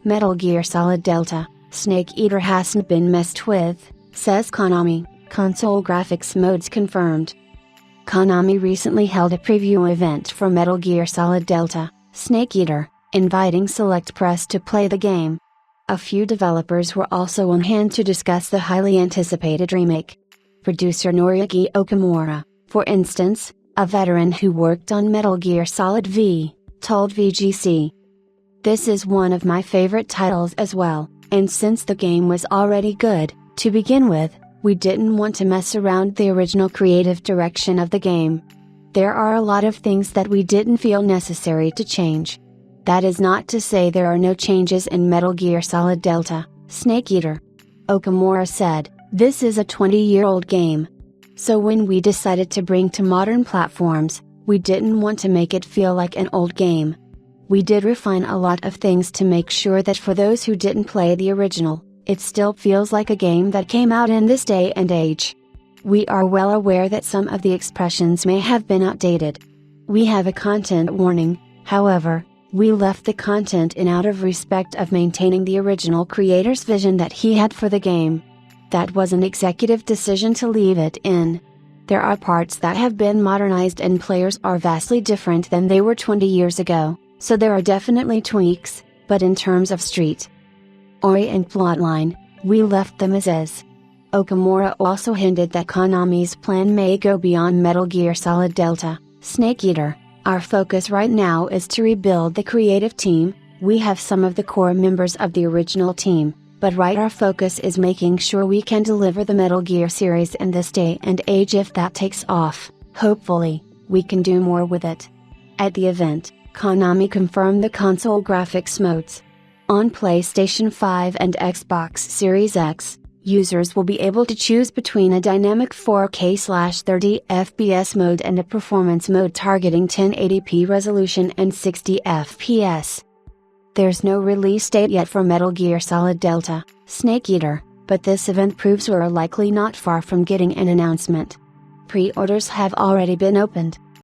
Metal Gear Solid Delta, Snake Eater hasn't been messed with, says Konami, console graphics modes confirmed. Konami recently held a preview event for Metal Gear Solid Delta, Snake Eater, inviting select press to play the game. A few developers were also on hand to discuss the highly anticipated remake. Producer Noriyuki Okamura, for instance, a veteran who worked on Metal Gear Solid V, told VGC. "This is one of my favorite titles as well, and since the game was already good, to begin with, we didn't want to mess around the original creative direction of the game. There are a lot of things that we didn't feel necessary to change. That is not to say there are no changes in Metal Gear Solid Delta, Snake Eater." Okamura said, "This is a 20-year-old game. So when we decided to bring to modern platforms, we didn't want to make it feel like an old game. We did refine a lot of things to make sure that for those who didn't play the original, it still feels like a game that came out in this day and age. We are well aware that some of the expressions may have been outdated. We have a content warning, however, we left the content in out of respect of maintaining the original creator's vision that he had for the game. That was an executive decision to leave it in. There are parts that have been modernized and players are vastly different than they were 20 years ago, so there are definitely tweaks, but in terms of street story and plotline, we left them as is." Okamura also hinted that Konami's plan may go beyond Metal Gear Solid Delta, Snake Eater. "Our focus right now is to rebuild the creative team. We have some of the core members of the original team, but our focus is making sure we can deliver the Metal Gear series in this day and age. If that takes off, hopefully, we can do more with it." At the event, Konami confirmed the console graphics modes. On PlayStation 5 and Xbox Series X, users will be able to choose between a dynamic 4K/30 FPS mode and a performance mode targeting 1080p resolution and 60 FPS. There's no release date yet for Metal Gear Solid Delta, Snake Eater, but this event proves we're likely not far from getting an announcement. Pre-orders have already been opened,